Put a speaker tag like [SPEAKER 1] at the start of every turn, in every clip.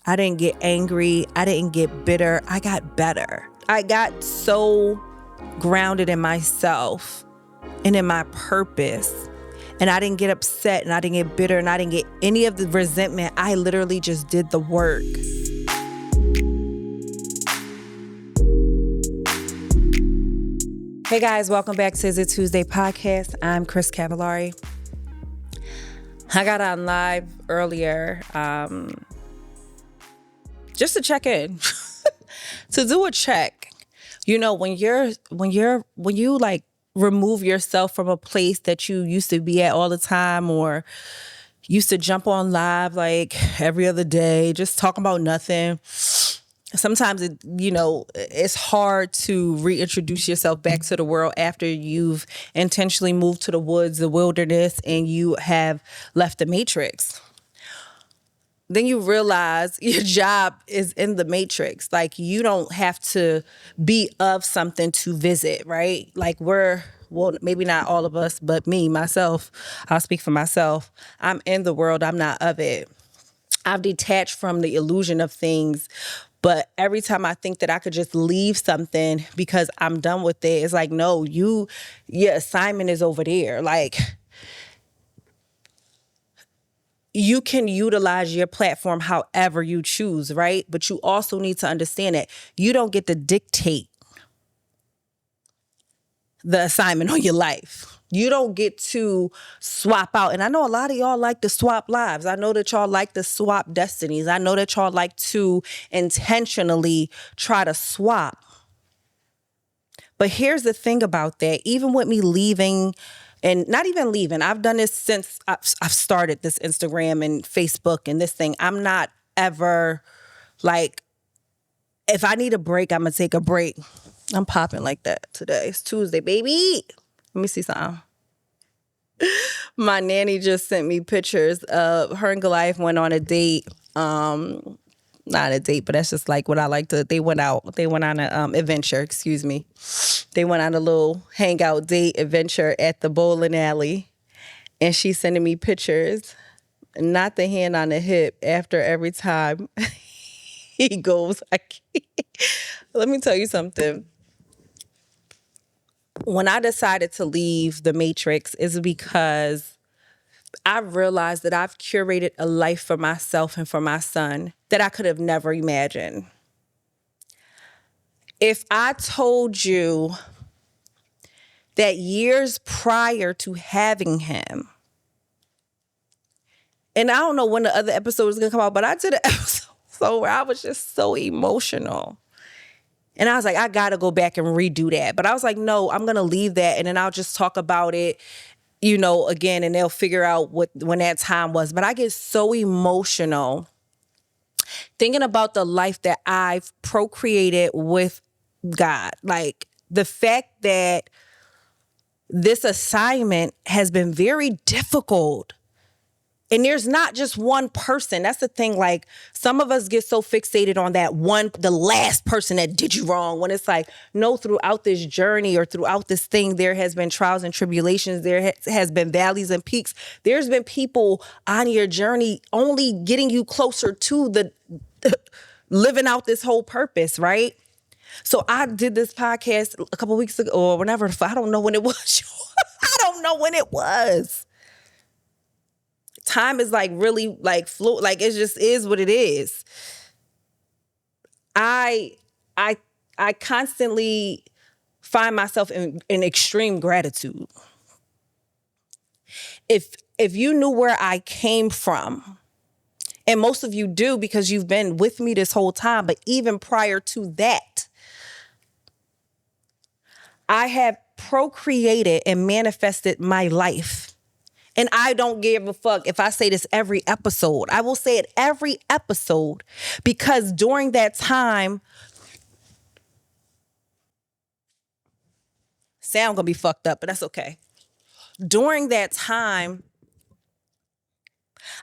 [SPEAKER 1] I didn't get angry. I didn't get bitter. I got better. I got so grounded in myself and in my purpose. And I didn't get upset and I didn't get bitter and I didn't get any of the resentment. I literally just did the work. Hey guys, welcome back to the Tuesday podcast. I'm Cris Cavallari. I got on live earlier just to check in, to do a check. You know, when you like remove yourself from a place that you used to be at all the time, or used to jump on live like every other day, just talking about nothing. Sometimes it's hard to reintroduce yourself back to the world after you've intentionally moved to the woods, the wilderness, and you have left the matrix. Then you realize your job is in the matrix. Like, you don't have to be of something to visit, right? Like, maybe not all of us, but me, myself, I'll speak for myself. I'm in the world, I'm not of it. I've detached from the illusion of things. But every time I think that I could just leave something because I'm done with it, it's like, no, your assignment is over there. Like, you can utilize your platform however you choose, right? But you also need to understand that you don't get to dictate the assignment on your life. You don't get to swap out. And I know a lot of y'all like to swap lives. I know that y'all like to swap destinies. I know that y'all like to intentionally try to swap. But here's the thing about that. Even with me leaving, and not even leaving, I've done this since I've started this Instagram and Facebook and this thing. I'm not ever like, if I need a break, I'm going to take a break. I'm popping like that today. It's Tuesday, baby. Let me see something. My nanny just sent me pictures of her and Goliath went on a date. Not a date, but that's just like what I like to. They went on an adventure. Excuse me. They went on a little hangout date adventure at the bowling alley, and she's sending me pictures, not the hand on the hip. After every time he goes, let me tell you something. When I decided to leave the Matrix, is because I realized that I've curated a life for myself and for my son that I could have never imagined. If I told you that years prior to having him, and I don't know when the other episode is going to come out, but I did an episode where I was just so emotional. And I was like, I got to go back and redo that. But I was like, no, I'm going to leave that. And then I'll just talk about it, again, and they'll figure out when that time was. But I get so emotional thinking about the life that I've procreated with God. Like, the fact that this assignment has been very difficult. And there's not just one person. That's the thing. Like, some of us get so fixated on the last person that did you wrong, when it's like, no, throughout this journey or throughout this thing, there has been trials and tribulations. There has been valleys and peaks. There's been people on your journey only getting you closer to the living out this whole purpose, right? So I did this podcast a couple weeks ago or whenever. I don't know when it was. I don't know when it was. Time is like really like fluid. Like, it just is what it is. I constantly find myself in extreme gratitude. If you knew where I came from, and most of you do because you've been with me this whole time, but even prior to that, I have procreated and manifested my life. And I don't give a fuck if I say this every episode. I will say it every episode because during that time, sound gonna be fucked up, but that's okay. During that time,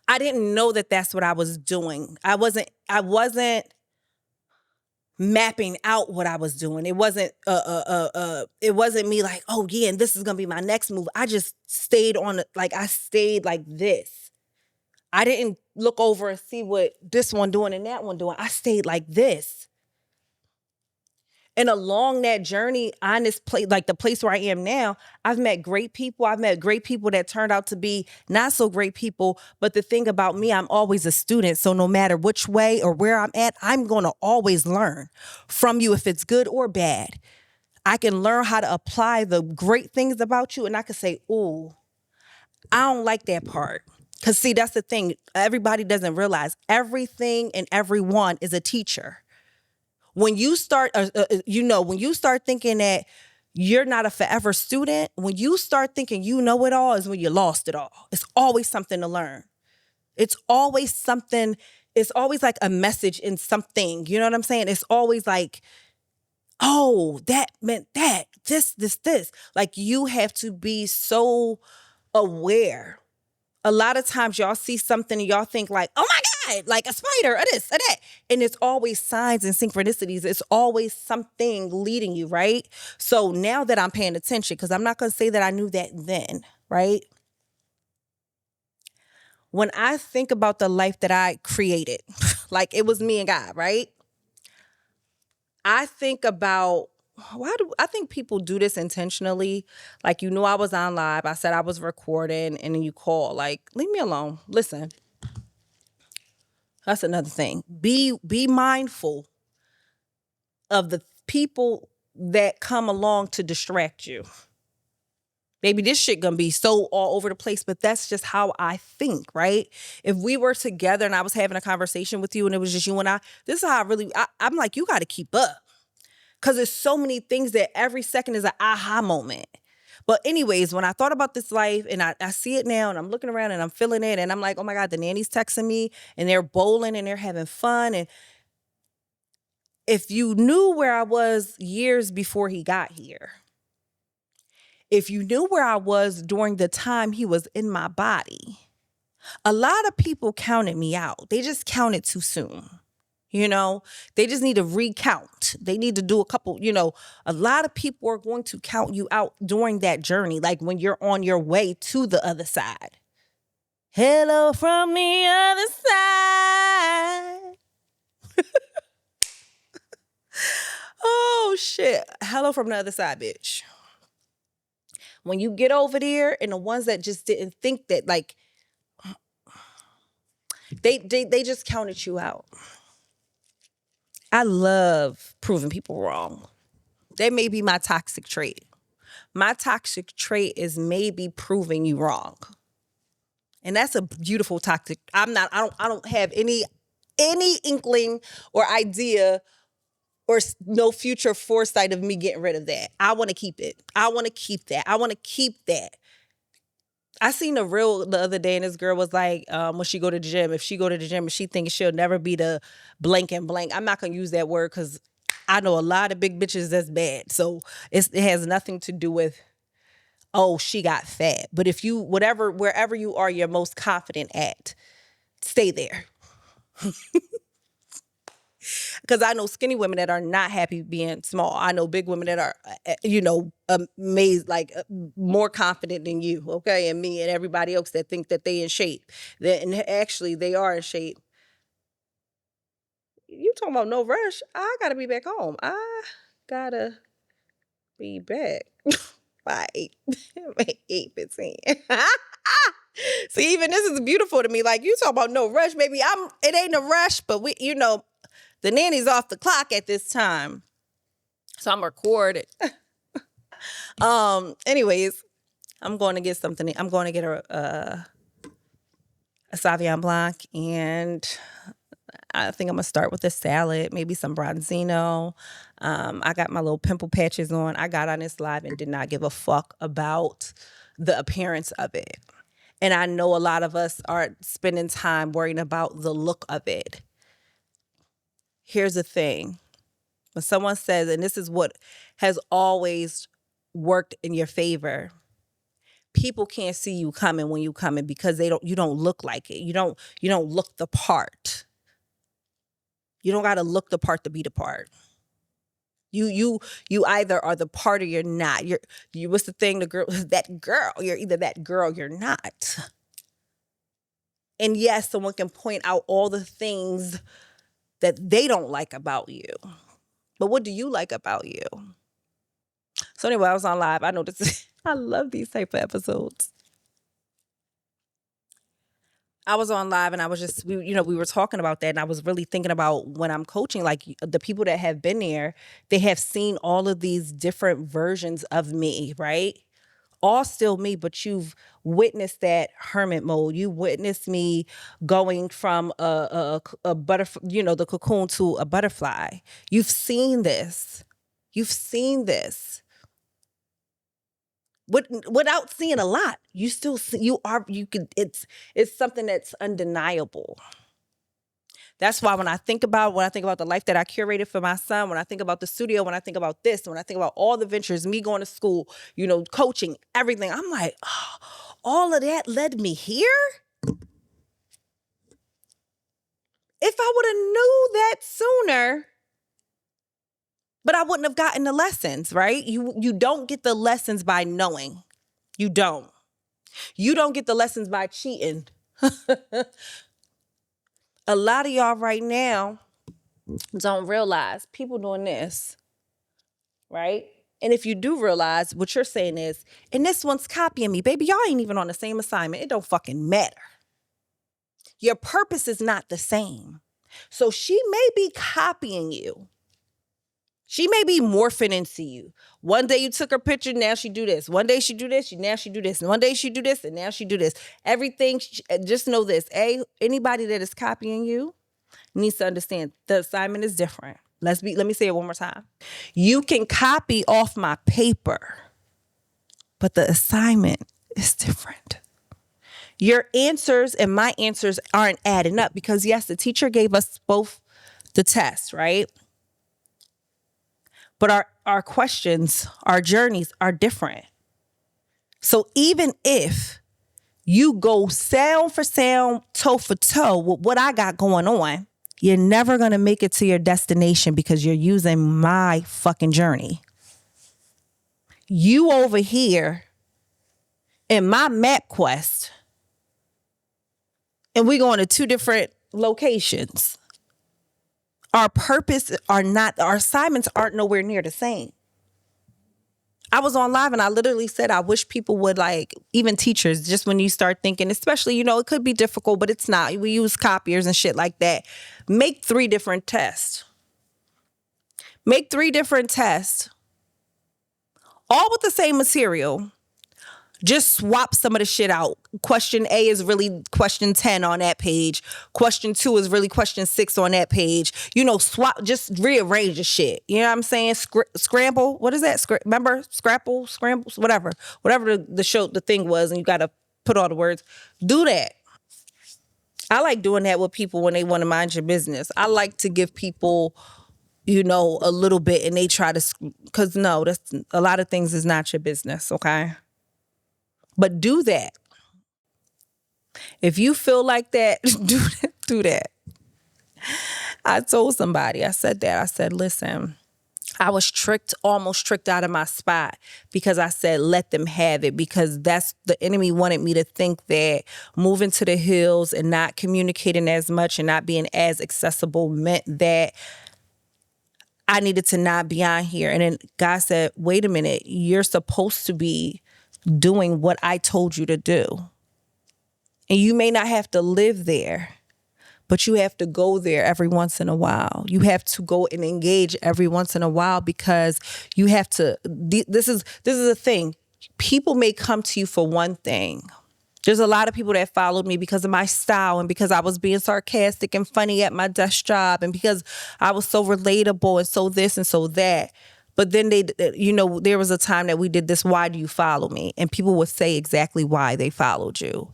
[SPEAKER 1] I didn't know that that's what I was doing. I wasn't mapping out what I was doing. It wasn't me like, oh yeah, and this is gonna be my next move. I just stayed like this. I didn't look over and see what this one doing and that one doing. I stayed like this. And along that journey on this place, like the place where I am now, I've met great people. I've met great people that turned out to be not so great people. But the thing about me, I'm always a student. So no matter which way or where I'm at, I'm going to always learn from you if it's good or bad. I can learn how to apply the great things about you. And I can say, ooh, I don't like that part. Because see, that's the thing. Everybody doesn't realize everything and everyone is a teacher. When you start, when you start thinking that you're not a forever student, when you start thinking you know it all is when you lost it all. It's always something to learn. It's always something, it's always like a message in something. You know what I'm saying? It's always like, oh, that meant that, this. Like you have to be so aware. A lot of times y'all see something and y'all think like, oh my God, like a spider or this or that. And it's always signs and synchronicities. It's always something leading you, right? So now that I'm paying attention, because I'm not going to say that I knew that then, right? When I think about the life that I created, like it was me and God, right? I think about I think people do this intentionally? Like, you knew I was on live. I said I was recording, and then you call. Like, leave me alone. Listen, that's another thing. Be mindful of the people that come along to distract you. Maybe this shit gonna be so all over the place, but that's just how I think, right? If we were together and I was having a conversation with you and it was just you and I, this is how I'm like, you got to keep up. Because there's so many things that every second is an aha moment. But anyways, when I thought about this life and I see it now and I'm looking around and I'm feeling it and I'm like, oh my God, the nanny's texting me and they're bowling and they're having fun. And if you knew where I was years before he got here, if you knew where I was during the time he was in my body, a lot of people counted me out. They just counted too soon. You know, they just need to recount. They need to do a couple, a lot of people are going to count you out during that journey, like when you're on your way to the other side. Hello from the other side. Oh, shit. Hello from the other side, bitch. When you get over there and the ones that just didn't think that, like, they just counted you out. I love proving people wrong. That may be my toxic trait. My toxic trait is maybe proving you wrong. And that's a beautiful toxic. I don't have any inkling or idea or no future foresight of me getting rid of that. I want to keep it. I want to keep that. I want to keep that. I seen a reel the other day and this girl was like, when she go to the gym, if she go to the gym and she thinks she'll never be the blank and blank. I'm not going to use that word because I know a lot of big bitches that's bad. So it has nothing to do with, oh, she got fat. But if you, wherever you are, you're most confident at, stay there. Because I know skinny women that are not happy being small. I know big women that are, amazed, like more confident than you, okay? And me and everybody else that think that they in shape. And actually, they are in shape. You talking about no rush? I got to be back home. I got to be back by 8:15. See, even this is beautiful to me. Like, you talk about no rush, baby. It ain't a rush, but the nanny's off the clock at this time. So I'm recorded. Anyways, I'm going to get something. I'm going to get a Sauvignon Blanc, and I think I'm going to start with a salad, maybe some Bronzino. I got my little pimple patches on. I got on this live and did not give a fuck about the appearance of it. And I know a lot of us are spending time worrying about the look of it. Here's the thing. When someone says, and this is what has always worked in your favor, people can't see you coming when you coming because you don't look like it. You don't look the part. You don't got to look the part to be the part. You either are the part or you're not. You what's the thing? The girl, that girl. You're either that girl or you're not. And yes, someone can point out all the things that they don't like about you. But what do you like about you? So anyway, I was on live. I know this. I love these type of episodes. I was on live and I was just, we were talking about that, and I was really thinking about when I'm coaching, like the people that have been there, they have seen all of these different versions of me, right? All still me, but you've witnessed that hermit mode. You witnessed me going from a butterfly, the cocoon to a butterfly. You've seen this. You've seen this. Without seeing a lot, you still see, it's something that's undeniable. That's why when I think about the life that I curated for my son, when I think about the studio, when I think about this, when I think about all the ventures, me going to school, coaching, everything, I'm like, oh, all of that led me here? If I would have knew that sooner, but I wouldn't have gotten the lessons, right? You don't get the lessons by knowing. You don't. You don't get the lessons by cheating. A lot of y'all right now don't realize people doing this, right? And if you do realize, what you're saying is, and this one's copying me, baby, y'all ain't even on the same assignment. It don't fucking matter. Your purpose is not the same. So she may be copying you. She may be morphing into you. One day you took her picture, now she do this. One day she do this, now she do this. And one day she do this, and now she do this. Everything, just know this. Anybody that is copying you needs to understand the assignment is different. Let me say it one more time. You can copy off my paper, but the assignment is different. Your answers and my answers aren't adding up because, yes, the teacher gave us both the test, right? But our questions, our journeys are different. So even if you go sound for sound, toe for toe with what I got going on, you're never going to make it to your destination because you're using my fucking journey. You over here in my map quest, and we're going to two different locations. Our assignments aren't nowhere near the same. I was on live and I literally said, I wish people would, like, even teachers, just when you start thinking, especially, it could be difficult, but it's not. We use copiers and shit like that. Make 3 different tests. Make 3 different tests, all with the same material. Just swap some of the shit out. Question A is really question 10 on that page. Question 2 is really question 6 on that page. Swap, just rearrange the shit. You know what I'm saying? Scramble. What is that? Remember? Scrapple, scramble, whatever. Whatever the thing was, and you got to put all the words. Do that. I like doing that with people when they want to mind your business. I like to give people, a little bit, and they try to, because no, that's a lot of things is not your business, okay? But do that. If you feel like that, do that. I told somebody, I said, listen, I was almost tricked out of my spot because I said, let them have it, because that's the enemy wanted me to think that moving to the hills and not communicating as much and not being as accessible meant that I needed to not be on here. And then God said, wait a minute, you're supposed to be doing what I told you to do. And you may not have to live there, but you have to go there every once in a while. You have to go and engage every once in a while, because you have to, this is a thing. People may come to you for one thing. There's a lot of people that followed me because of my style and because I was being sarcastic and funny at my desk job and because I was so relatable and so this and so that. But then there was a time that we did this, why do you follow me? And people would say exactly why they followed you.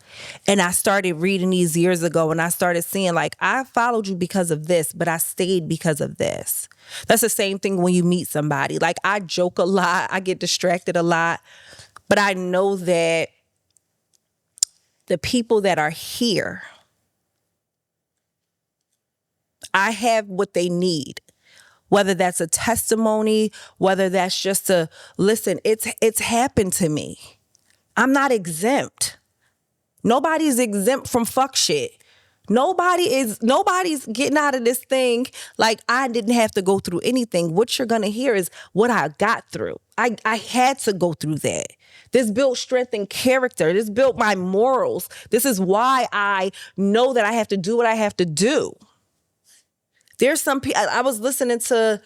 [SPEAKER 1] And I started reading these years ago, and I started seeing, like, I followed you because of this, but I stayed because of this. That's the same thing when you meet somebody. Like, I joke a lot, I get distracted a lot, but I know that the people that are here, I have what they need. Whether that's a testimony, whether that's just listen, it's happened to me. I'm not exempt. Nobody's exempt from fuck shit. Nobody's getting out of this thing like I didn't have to go through anything. What you're gonna hear is what I got through. I had to go through that. This built strength and character. This built my morals. This is why I know that I have to do what I have to do. There's some people, I was listening to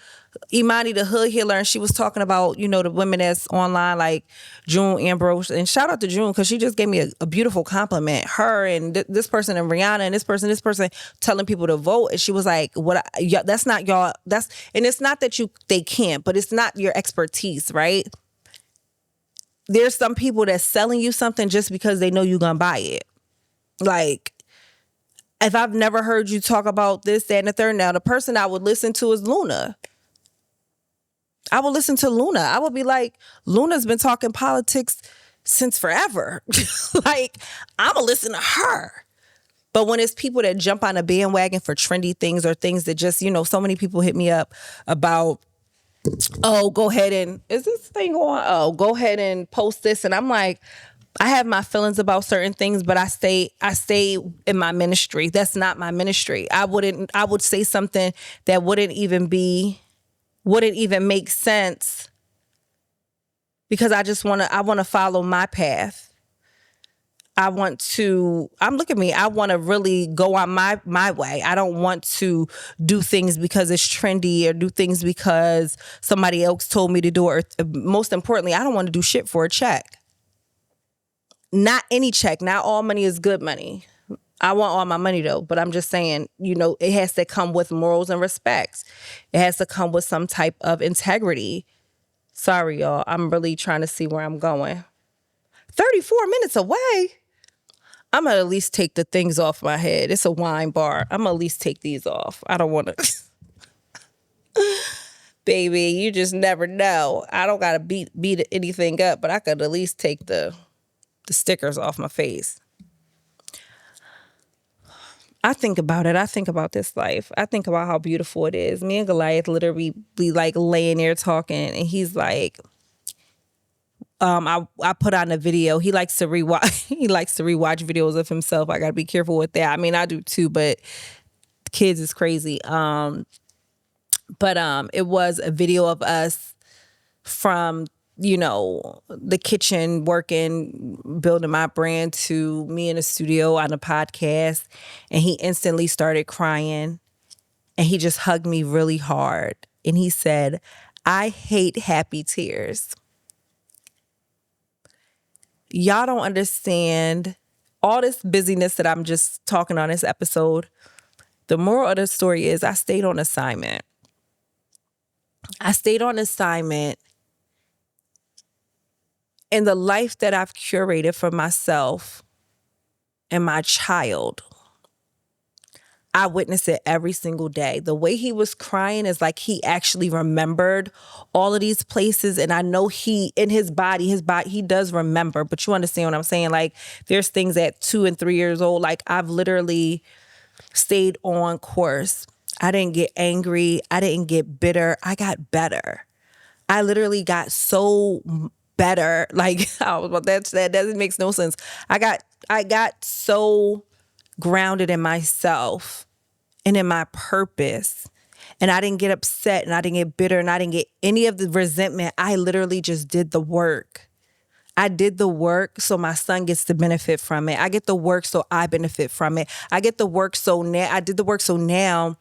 [SPEAKER 1] Imani the Hood Healer, and she was talking about, the women that's online, like June Ambrose. And shout out to June, because she just gave me a beautiful compliment. Her and this person and Rihanna and this person telling people to vote. And she was like, that's not y'all. And it's not that they can't, but it's not your expertise, right? There's some people that's selling you something just because they know you're going to buy it. Like, if I've never heard you talk about this, that, and the third, now the person I would listen to is Luna. I would listen to Luna. I would be like, Luna's been talking politics since forever. Like, I'm going to listen to her. But when it's people that jump on a bandwagon for trendy things or things that just, so many people hit me up about, oh, go ahead and, is this thing on? Oh, go ahead and post this. And I'm like, I have my feelings about certain things, but I stay in my ministry. That's not my ministry. I would say something that wouldn't even make sense, because I want to follow my path. I want to really go on my way. I don't want to do things because it's trendy or do things because somebody else told me to do it. Or, most importantly, I don't want to do shit for a check. Not any check. Not all money is good money. I want all my money though, but I'm just saying, it has to come with morals and respect. It has to come with some type of integrity. Sorry, y'all. I'm really trying to see where I'm going. 34 minutes away. I'm going to at least take the things off my head. It's a wine bar. I'm going to at least take these off. I don't want to. Baby, you just never know. I don't got to beat anything up, but I could at least take the stickers off my face. I think about it. I think about this life. I think about how beautiful it is. Me and Goliath literally be like laying there talking, and he's like, I put on a video. He likes to rewatch. He likes to rewatch videos of himself. I gotta be careful with that. I mean, I do too, but kids is crazy. But it was a video of us from the kitchen working, building my brand, to me in the studio on a podcast. And he instantly started crying, and he just hugged me really hard. And he said, I hate happy tears. Y'all don't understand all this busyness that I'm just talking on this episode. The moral of the story is I stayed on assignment. And the life that I've curated for myself and my child, I witness it every single day. The way he was crying is like he actually remembered all of these places. And I know in his body, he does remember. But you understand what I'm saying? Like, there's things at 2 and 3 years old. Like, I've literally stayed on course. I didn't get angry. I didn't get bitter. I got better. I literally got so better. Like, that doesn't make no sense. I got so grounded in myself and in my purpose. And I didn't get upset, and I didn't get bitter, and I didn't get any of the resentment. I literally just did the work. I did the work so my son gets to benefit from it. I get the work so I benefit from it. I get the work so now, I did the work so now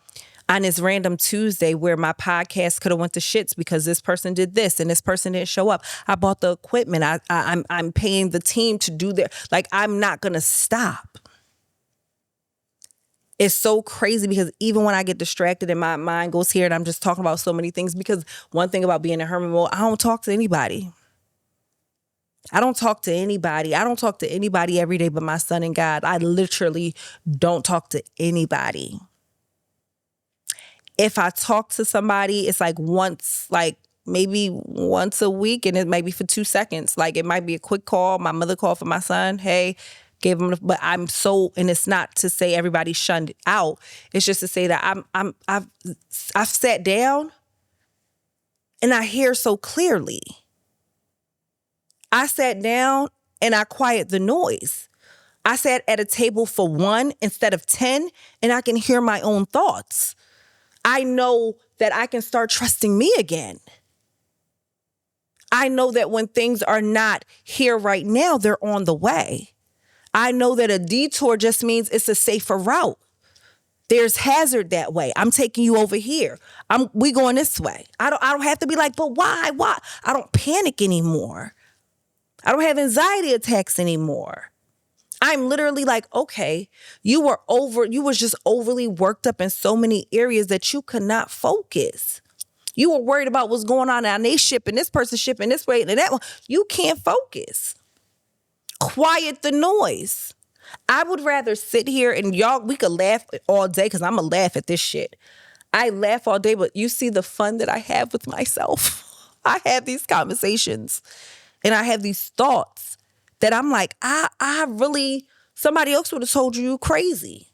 [SPEAKER 1] on this random Tuesday where my podcast could have went to shits because this person did this and this person didn't show up. I bought the equipment. I'm paying the team to do their, like, I'm not going to stop. It's so crazy because even when I get distracted and my mind goes here and I'm just talking about so many things, because one thing about being in hermit mode, I don't talk to anybody. I don't talk to anybody every day but my son and God. I literally don't talk to anybody. If I talk to somebody, it's like maybe once a week, and it might be for 2 seconds. Like, it might be a quick call. My mother called for my son. Hey, gave him, but and it's not to say everybody shunned out. It's just to say that I've sat down and I hear so clearly. I sat down and I quiet the noise. I sat at a table for one instead of 10, and I can hear my own thoughts. I know that I can start trusting me again. I know that when things are not here right now, they're on the way. I know that a detour just means it's a safer route. There's hazard that way. I'm taking you over here. We going this way. I don't have to be like, but why? Why? I don't panic anymore. I don't have anxiety attacks anymore. I'm literally like, okay, you was just overly worked up in so many areas that you could not focus. You were worried about what's going on and they shipping this person shipping this way and that one. You can't focus. Quiet the noise. I would rather sit here and y'all, we could laugh all day because I'm going to laugh at this shit. I laugh all day, but you see the fun that I have with myself. I have these conversations and I have these thoughts that I'm like, I really, somebody else would have told you crazy.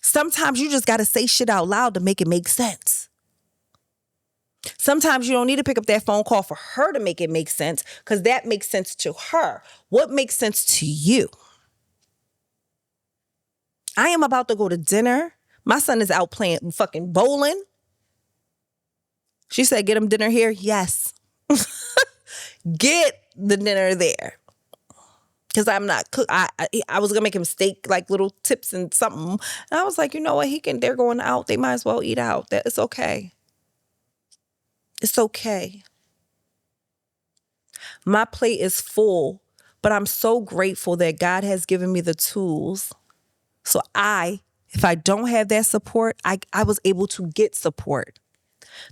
[SPEAKER 1] Sometimes you just got to say shit out loud to make it make sense. Sometimes you don't need to pick up that phone call for her to make it make sense because that makes sense to her. What makes sense to you? I am about to go to dinner. My son is out playing fucking bowling. She said, get him dinner here. Yes. Get the dinner there. Because I'm not cook. I was gonna make him steak, like little tips and something. And I was like, you know what? They're going out. They might as well eat out. It's okay. It's okay. My plate is full, but I'm so grateful that God has given me the tools. So if I don't have that support, I was able to get support.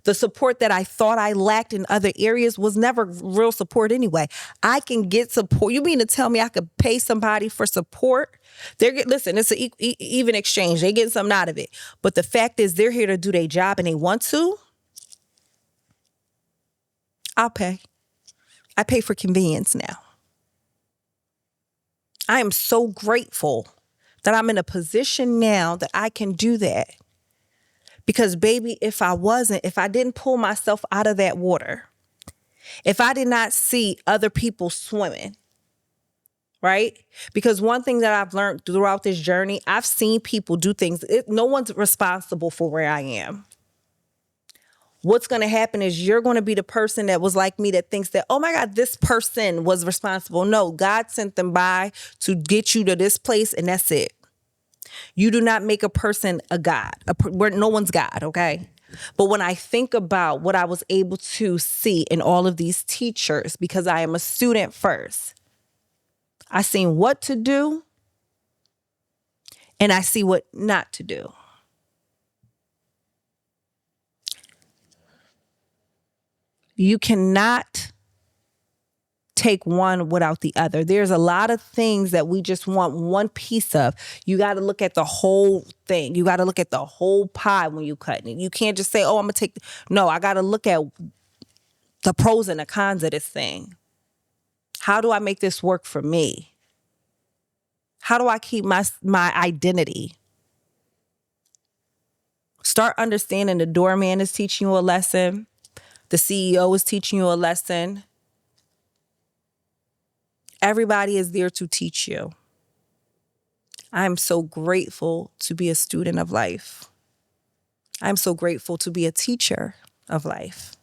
[SPEAKER 1] The support that I thought I lacked in other areas was never real support anyway. I can get support. You mean to tell me I could pay somebody for support? Listen, it's an even exchange. They getting something out of it. But the fact is they're here to do their job and they want to. I'll pay. I pay for convenience now. I am so grateful that I'm in a position now that I can do that. Because baby, if I didn't pull myself out of that water, if I did not see other people swimming, right? Because one thing that I've learned throughout this journey, I've seen people do things. No one's responsible for where I am. What's going to happen is you're going to be the person that was like me that thinks that, oh my God, this person was responsible. No, God sent them by to get you to this place and that's it. You do not make a person a God. No one's God, okay? But when I think about what I was able to see in all of these teachers, because I am a student first, I seen what to do and I see what not to do. You cannot take one without the other. There's a lot of things that we just want one piece of. You got to look at the whole thing. You got to look at the whole pie when you cut it. You can't just say, oh, I'm going to take. No, I got to look at the pros and the cons of this thing. How do I make this work for me? How do I keep my identity? Start understanding the doorman is teaching you a lesson. The CEO is teaching you a lesson. Everybody is there to teach you. I'm so grateful to be a student of life. I'm so grateful to be a teacher of life.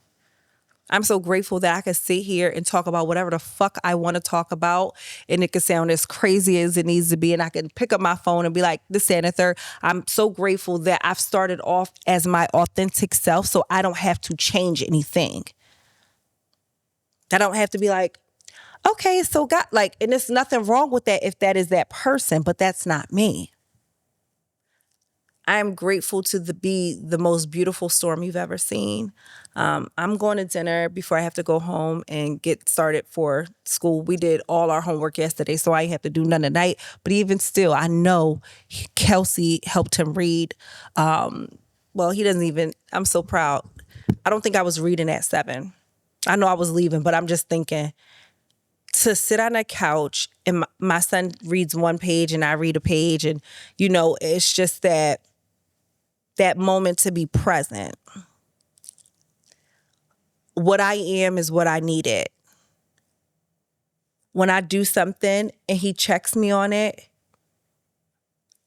[SPEAKER 1] I'm so grateful that I can sit here and talk about whatever the fuck I want to talk about. And it can sound as crazy as it needs to be. And I can pick up my phone and be like, this, that, and the third. I'm so grateful that I've started off as my authentic self so I don't have to change anything. I don't have to be like, okay, so God, like, and there's nothing wrong with that if that is that person, but that's not me. I am grateful to be the most beautiful storm you've ever seen. I'm going to dinner before I have to go home and get started for school. We did all our homework yesterday, so I didn't have to do none tonight. But even still, I know Kelsey helped him read. Well, he doesn't even, I'm so proud. I don't think I was reading at 7. I know I was leaving, but I'm just thinking, to sit on a couch and my son reads one page and I read a page, and you know, it's just that moment to be present. What I am is what I needed. when I do something and he checks me on it,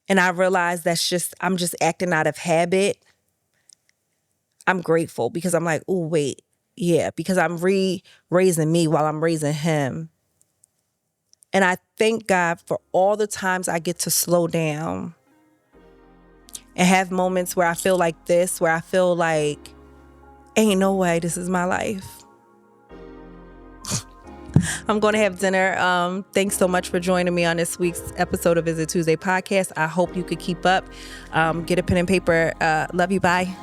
[SPEAKER 1] and I realize I'm just acting out of habit, I'm grateful because I'm like, oh, wait, yeah, because I'm raising me while I'm raising him. And I thank God for all the times I get to slow down and have moments where I feel like this, where I feel like, ain't no way this is my life. I'm going to have dinner. Thanks so much for joining me on this week's episode of Visit Tuesday podcast. I hope you could keep up. Get a pen and paper. Love you. Bye.